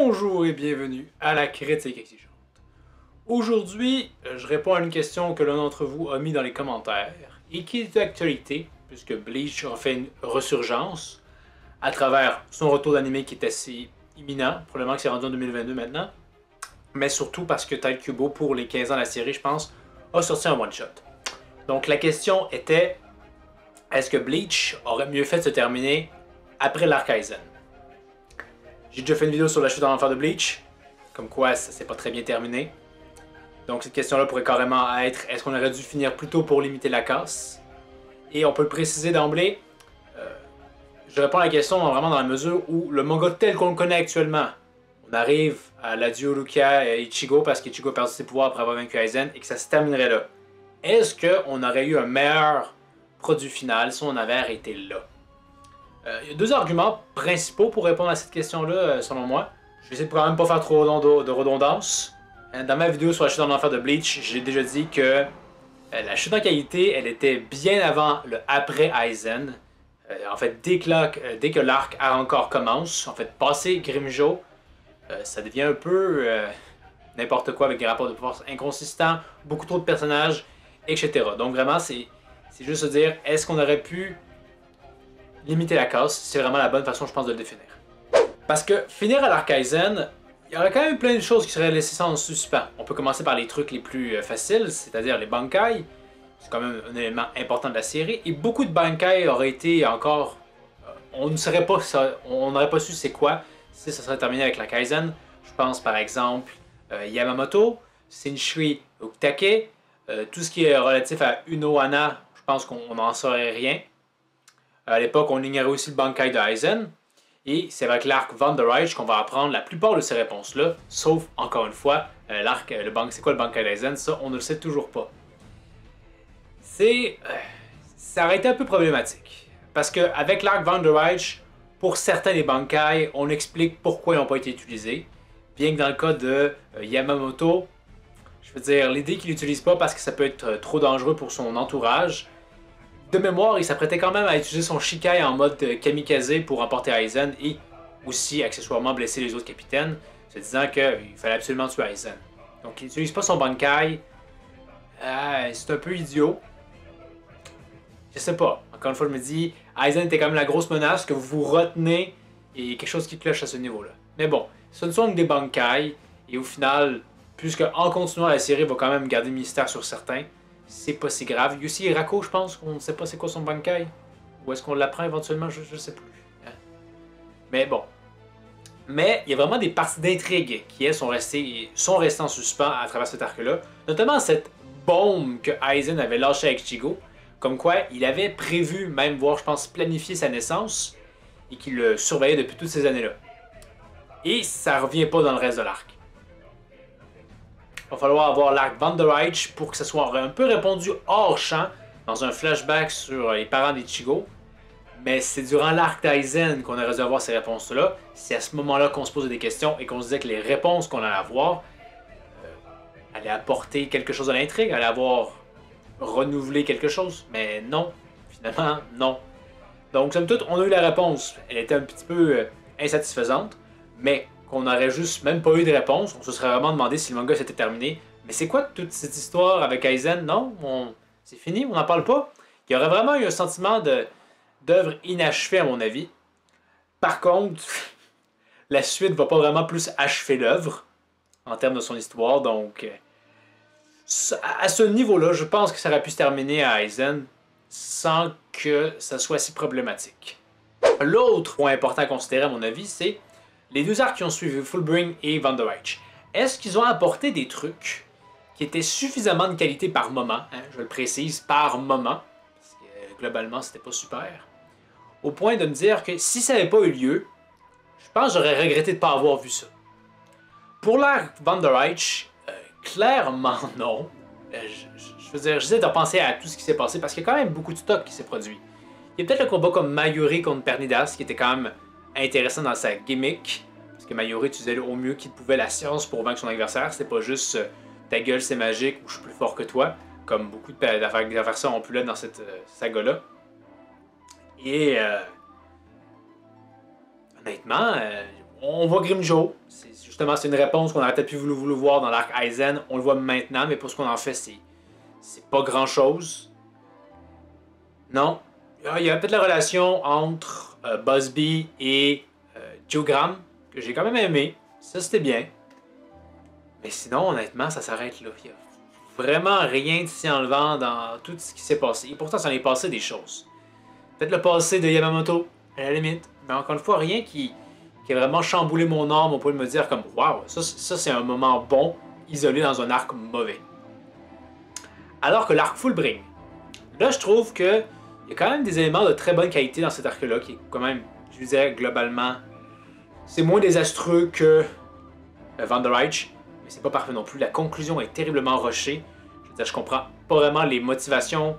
Bonjour et bienvenue à la critique exigeante. Aujourd'hui, je réponds à une question que l'un d'entre vous a mis dans les commentaires et qui est d'actualité, puisque Bleach a fait une resurgence à travers son retour d'anime qui est assez imminent, probablement que c'est rendu en 2022 maintenant, mais surtout parce que Tite Kubo, pour les 15 ans de la série, je pense, a sorti un one-shot. Donc la question était, est-ce que Bleach aurait mieux fait de se terminer après l'arc Aizen? J'ai déjà fait une vidéo sur la chute en enfer de Bleach, comme quoi ça s'est pas très bien terminé. Donc cette question-là pourrait carrément être, est-ce qu'on aurait dû finir plus tôt pour limiter la casse? Et on peut le préciser d'emblée, je réponds à la question vraiment dans la mesure où le manga tel qu'on le connaît actuellement, on arrive à l'adieu Lukia et Ichigo parce qu'Ichigo a perdu ses pouvoirs après avoir vaincu Aizen et que ça se terminerait là. Est-ce qu'on aurait eu un meilleur produit final si on avait arrêté là? Il y a deux arguments principaux pour répondre à cette question-là, selon moi. Je vais essayer de quand même pas faire trop de redondance. Dans ma vidéo sur la chute en enfer de Bleach, j'ai déjà dit que la chute en qualité, elle était bien avant le après Aizen. En fait, dès que l'arc encore commence, en fait, passé Grimmjow, ça devient un peu n'importe quoi avec des rapports de force inconsistants, beaucoup trop de personnages, etc. Donc vraiment, c'est juste se dire, est-ce qu'on aurait pu limiter la casse? C'est vraiment la bonne façon, je pense, de le définir. Parce que finir à l'arc Aizen, il y aurait quand même plein de choses qui seraient laissées ça en suspens. On peut commencer par les trucs les plus faciles, c'est-à-dire les Bankai. C'est quand même un élément important de la série. Et beaucoup de Bankai auraient été encore... on ne saurait pas ça, on n'aurait pas su c'est quoi si ça serait terminé avec la Kaizen. Je pense par exemple Yamamoto, Shinshri Ukitake, tout ce qui est relatif à Unohana, je pense qu'on n'en saurait rien. À l'époque, on ignorait aussi le Bankai de Aizen. Et c'est avec l'arc Van der Reich qu'on va apprendre la plupart de ces réponses-là, sauf, encore une fois, c'est quoi le Bankai d'Aizen? Ça, on ne le sait toujours pas. Ça aurait été un peu problématique. Parce qu'avec l'arc Van der Reich, pour certains des Bankai, on explique pourquoi ils n'ont pas été utilisés. Bien que dans le cas de Yamamoto, je veux dire, l'idée qu'il l'utilise pas parce que ça peut être trop dangereux pour son entourage. De mémoire, il s'apprêtait quand même à utiliser son Shikai en mode kamikaze pour emporter Aizen et aussi accessoirement blesser les autres capitaines, se disant qu'il fallait absolument tuer Aizen. Donc il n'utilise pas son Bankai. C'est un peu idiot. Je sais pas. Encore une fois, je me dis, Aizen était quand même la grosse menace que vous retenez et quelque chose qui cloche à ce niveau-là. Mais bon, ce ne sont que des Bankai et au final, puisque en continuant la série, il va quand même garder le mystère sur certains, c'est pas si grave. Il y a aussi Rako, je pense, on ne sait pas c'est quoi son Bankai. Ou est-ce qu'on l'apprend éventuellement, je sais plus. Hein? Mais bon. Mais il y a vraiment des parties d'intrigue qui, elles, sont restées en suspens à travers cet arc-là. Notamment cette bombe que Aizen avait lâchée avec Ichigo. Comme quoi, il avait prévu, même voire, je pense, planifier sa naissance. Et qu'il le surveillait depuis toutes ces années-là. Et ça revient pas dans le reste de l'arc. Il va falloir avoir l'arc Van der Reich pour que ça soit un peu répondu hors champ dans un flashback sur les parents d'Ichigo. Mais c'est durant l'arc d'Aizen qu'on aurait dû avoir ces réponses-là. C'est à ce moment-là qu'on se posait des questions et qu'on se disait que les réponses qu'on allait avoir allaient apporter quelque chose à l'intrigue, allaient avoir renouvelé quelque chose. Mais non, finalement, non. Donc, somme toute, on a eu la réponse. Elle était un petit peu insatisfaisante, mais qu'on n'aurait juste même pas eu de réponse, on se serait vraiment demandé si le manga s'était terminé. Mais c'est quoi toute cette histoire avec Aizen? Non, c'est fini, on n'en parle pas. Il y aurait vraiment eu un sentiment d'œuvre inachevée à mon avis. Par contre, la suite va pas vraiment plus achever l'œuvre en termes de son histoire, donc à ce niveau-là, je pense que ça aurait pu se terminer à Aizen sans que ça soit si problématique. L'autre point important à considérer à mon avis, c'est les deux arcs qui ont suivi, Fullbring et Van der Reich. Est-ce qu'ils ont apporté des trucs qui étaient suffisamment de qualité par moment, hein, je le précise, par moment, parce que globalement c'était pas super, au point de me dire que si ça n'avait pas eu lieu, je pense que j'aurais regretté de ne pas avoir vu ça. Pour l'arc Van der Reich, clairement non. Je veux dire, j'essaie de penser à tout ce qui s'est passé parce qu'il y a quand même beaucoup de stock qui s'est produit. Il y a peut-être le combat comme Mayuri contre Pernidas qui était quand même intéressant dans sa gimmick. Parce que Mayuri utilisait au mieux qu'il pouvait la science pour vaincre son adversaire. C'était pas juste ta gueule c'est magique ou je suis plus fort que toi. Comme beaucoup d'adversaires ont pu l'être dans cette saga-là. Et honnêtement, On voit Grimmjow. Justement, c'est une réponse qu'on aurait peut-être pu voulu voir dans l'arc Aizen. On le voit maintenant, mais pour ce qu'on en fait, c'est pas grand-chose. Non. Il y a peut-être la relation entre Busby et Geogram, que j'ai quand même aimé. Ça, c'était bien. Mais sinon, honnêtement, ça s'arrête là. Il y a vraiment rien de si enlevant dans tout ce qui s'est passé. Et pourtant, ça en est passé des choses. Peut-être le passé de Yamamoto, à la limite. Mais encore une fois, rien qui a vraiment chamboulé mon âme au point de me dire comme waouh, ça c'est un moment bon, isolé dans un arc mauvais. Alors que l'arc Fullbring, là je trouve que il y a quand même des éléments de très bonne qualité dans cet arc-là, qui est quand même, je dirais globalement, c'est moins désastreux que Vanderreich, mais c'est pas parfait non plus. La conclusion est terriblement rushée. Je veux dire, je comprends pas vraiment les motivations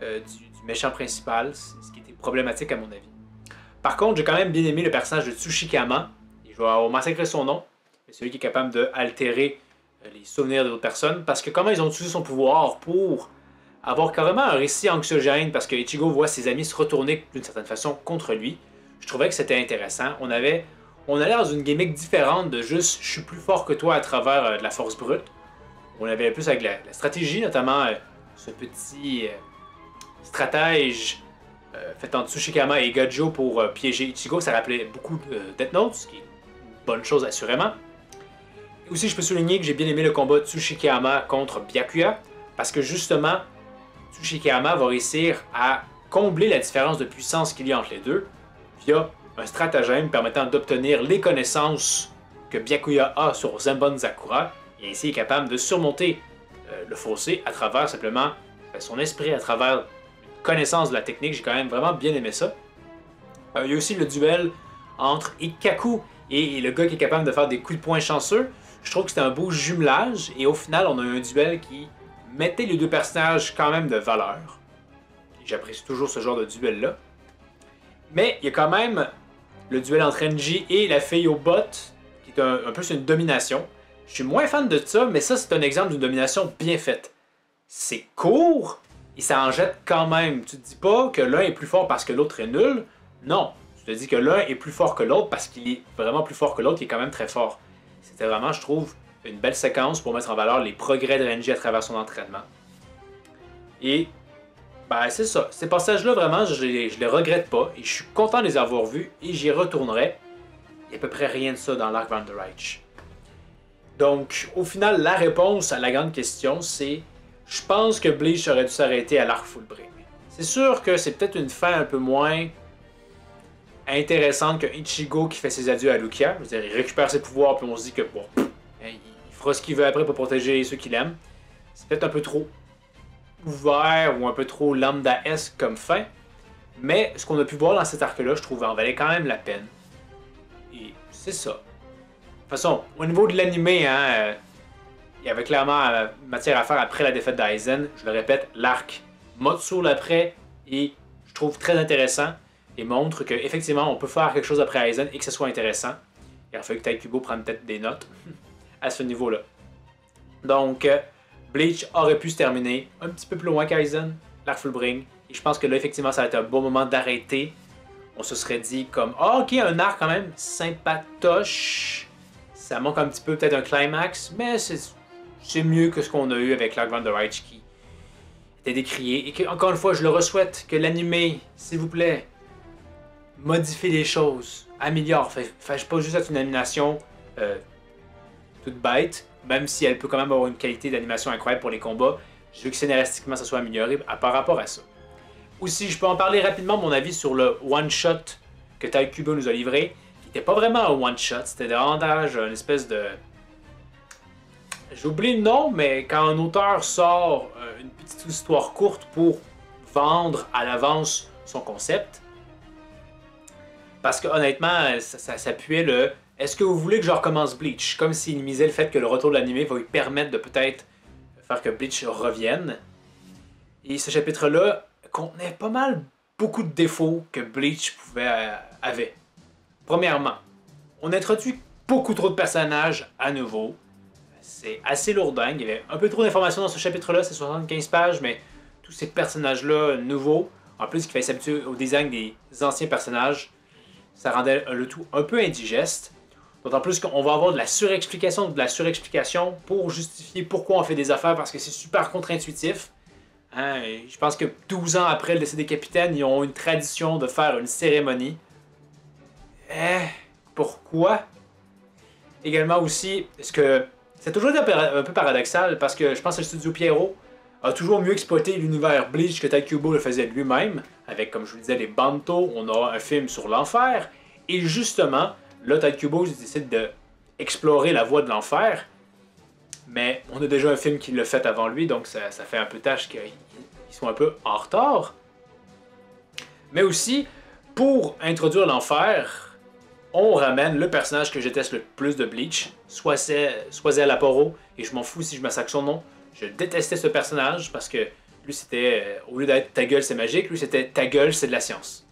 du méchant principal, ce qui était problématique à mon avis. Par contre, j'ai quand même bien aimé le personnage de Tsushikama, et je vais massacrer son nom, c'est celui qui est capable d'altérer les souvenirs d'autres personnes, parce que comment ils ont utilisé son pouvoir pour avoir carrément un récit anxiogène, parce que Ichigo voit ses amis se retourner d'une certaine façon contre lui. Je trouvais que c'était intéressant. On allait dans une gimmick différente de juste « je suis plus fort que toi » à travers de la force brute. On avait plus avec la stratégie, notamment ce petit stratège fait entre Tsushikama et Gojo pour piéger Ichigo. Ça rappelait beaucoup de Death Note, ce qui est une bonne chose assurément. Et aussi, je peux souligner que j'ai bien aimé le combat de Tsushikama contre Byakuya, parce que justement, Tsushikama va réussir à combler la différence de puissance qu'il y a entre les deux via un stratagème permettant d'obtenir les connaissances que Byakuya a sur Zenbon Zakura, et ainsi est capable de surmonter le fossé à travers simplement son esprit, à travers une connaissance de la technique. J'ai quand même vraiment bien aimé ça. Il y a aussi le duel entre Ikkaku et le gars qui est capable de faire des coups de poing chanceux. Je trouve que c'était un beau jumelage, et au final, on a eu un duel qui mettait les deux personnages quand même de valeur. J'apprécie toujours ce genre de duel-là. Mais il y a quand même le duel entre Renji et la fille au bot, qui est un peu sur une domination. Je suis moins fan de ça, mais ça, c'est un exemple d'une domination bien faite. C'est court, et ça en jette quand même. Tu te dis pas que l'un est plus fort parce que l'autre est nul. Non, tu te dis que l'un est plus fort que l'autre parce qu'il est vraiment plus fort que l'autre, qui est quand même très fort. C'était vraiment, je trouve, une belle séquence pour mettre en valeur les progrès de Renji à travers son entraînement. Et, ben c'est ça. Ces passages-là, vraiment, je les regrette pas. Et je suis content de les avoir vus et j'y retournerai. Il n'y a à peu près rien de ça dans l'arc Vanderreich. Donc, au final, la réponse à la grande question, c'est... Je pense que Bleach aurait dû s'arrêter à l'arc Fullbring. C'est sûr que c'est peut-être une fin un peu moins intéressante que Ichigo qui fait ses adieux à Lucia. Je veux dire, il récupère ses pouvoirs puis on se dit que bon, il fera ce qu'il veut après pour protéger ceux qu'il aime. C'est peut-être un peu trop ouvert ou un peu trop lambda-esque comme fin. Mais ce qu'on a pu voir dans cet arc-là, je trouve, en valait quand même la peine. Et c'est ça. De toute façon, au niveau de l'animé, hein, il y avait clairement matière à faire après la défaite d'Aizen. Je le répète, l'arc Motsu l'après est, je trouve, très intéressant et montre qu'effectivement, on peut faire quelque chose après Aizen et que ce soit intéressant. Il a fallu que Taikubo prenne peut-être des notes à ce niveau-là. Donc, Bleach aurait pu se terminer un petit peu plus loin qu'Aizen, l'arc Fullbring. Et je pense que là, effectivement, ça va être un bon moment d'arrêter. On se serait dit comme, ah, ok, un arc quand même sympatoche. Ça manque un petit peu peut-être un climax, mais c'est mieux que ce qu'on a eu avec l'arc Vanderreich qui était décrié. Et que, encore une fois, je le souhaite que l'animé, s'il vous plaît, modifie les choses, améliore. Fais pas juste être une animation toute bête, même si elle peut quand même avoir une qualité d'animation incroyable pour les combats. Je veux que scénaristiquement ça soit amélioré par rapport à ça. Aussi, je peux en parler rapidement, mon avis sur le one-shot que Taikubo nous a livré, qui n'était pas vraiment un one-shot, c'était davantage une espèce de... J'oublie le nom, mais quand un auteur sort une petite histoire courte pour vendre à l'avance son concept, parce que honnêtement, ça s'appuyait le « Est-ce que vous voulez que je recommence Bleach ?» Comme s'il misait le fait que le retour de l'anime va lui permettre de peut-être faire que Bleach revienne. Et ce chapitre-là contenait pas mal beaucoup de défauts que Bleach avait. Premièrement, on introduit beaucoup trop de personnages à nouveau. C'est assez lourdingue. Il y avait un peu trop d'informations dans ce chapitre-là, c'est 75 pages, mais tous ces personnages-là nouveaux, en plus qu'il fallait s'habituer au design des anciens personnages, ça rendait le tout un peu indigeste. D'autant plus qu'on va avoir de la surexplication pour justifier pourquoi on fait des affaires parce que c'est super contre-intuitif. Hein, je pense que 12 ans après le décès des capitaines, ils ont une tradition de faire une cérémonie. Pourquoi? Également aussi, est-ce que c'est toujours un peu paradoxal parce que je pense que le studio Pierrot a toujours mieux exploité l'univers Bleach que Taikyubo le faisait lui-même, avec, comme je vous le disais, les Banto, on aura un film sur l'enfer, et justement, là, Taikyubo décide d'explorer la voie de l'enfer, mais on a déjà un film qui l'a fait avant lui, donc ça fait un peu tâche qu'ils sont un peu en retard. Mais aussi, pour introduire l'enfer, on ramène le personnage que je déteste le plus de Bleach, Swazel Aporo, et je m'en fous si je massacre son nom. Je détestais ce personnage parce que lui c'était, au lieu d'être ta gueule c'est magique, lui c'était ta gueule c'est de la science.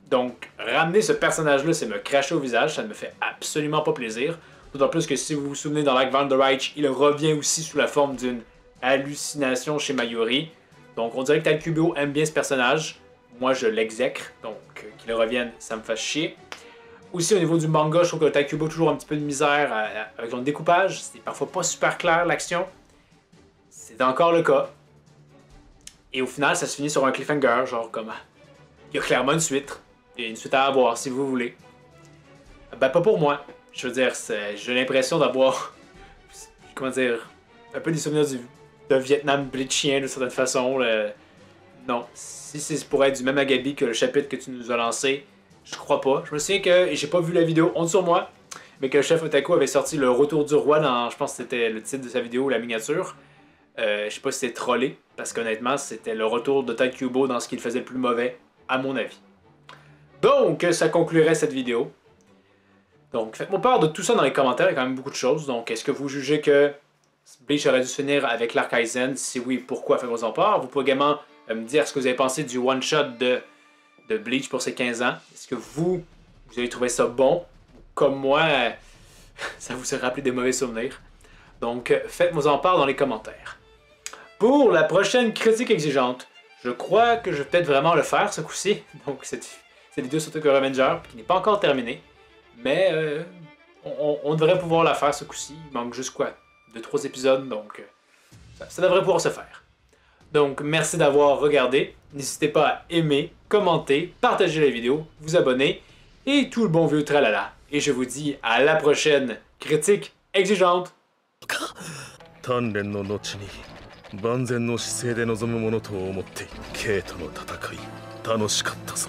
Donc ramener ce personnage-là c'est me cracher au visage, ça ne me fait absolument pas plaisir. D'autant plus que si vous vous souvenez dans Like Van der Reich, il revient aussi sous la forme d'une hallucination chez Mayuri. Donc on dirait que Taikyubo aime bien ce personnage, moi je l'exècre, donc qu'il revienne ça me fait chier. Aussi au niveau du manga, je trouve que Taikyubo a toujours un petit peu de misère avec son découpage, c'est parfois pas super clair l'action. C'est encore le cas. Et au final, ça se finit sur un cliffhanger, genre comme... Il y a clairement une suite. Il y a une suite à avoir, si vous voulez. Ben, pas pour moi. Je veux dire, j'ai l'impression d'avoir... Comment dire... Un peu des souvenirs d'un Vietnam bleachien, de certaine façon. Non. Si c'est pour être du même agabi que le chapitre que tu nous as lancé, je crois pas. Je me souviens que... Et j'ai pas vu la vidéo, honte sur moi, mais que le chef Otaku avait sorti le Retour du Roi dans... Je pense que c'était le titre de sa vidéo, la miniature. Je sais pas si c'était trollé, parce qu'honnêtement, c'était le retour de Taikyubo dans ce qu'il faisait le plus mauvais, à mon avis. Donc, ça conclurait cette vidéo. Donc, faites-moi part de tout ça dans les commentaires, il y a quand même beaucoup de choses. Donc, est-ce que vous jugez que Bleach aurait dû se finir avec l'Arc Aizen? Si oui, pourquoi? Faites-moi en part. Vous pouvez également me dire ce que vous avez pensé du one-shot de Bleach pour ses 15 ans. Est-ce que vous avez trouvé ça bon? Comme moi, ça vous a rappelé des mauvais souvenirs. Donc, faites-moi en part dans les commentaires. Pour la prochaine critique exigeante, je crois que je vais peut-être vraiment le faire ce coup-ci. Donc cette vidéo sur Tokyo Revenger qui n'est pas encore terminée. Mais on devrait pouvoir la faire ce coup-ci. Il manque juste quoi? 2-3 épisodes, donc ça devrait pouvoir se faire. Donc merci d'avoir regardé. N'hésitez pas à aimer, commenter, partager la vidéo, vous abonner et tout le bon vieux tralala. Et je vous dis à la prochaine critique exigeante. 鍛錬の後に万全の姿勢で臨むものと思ってケイとの戦い楽しかったぞ。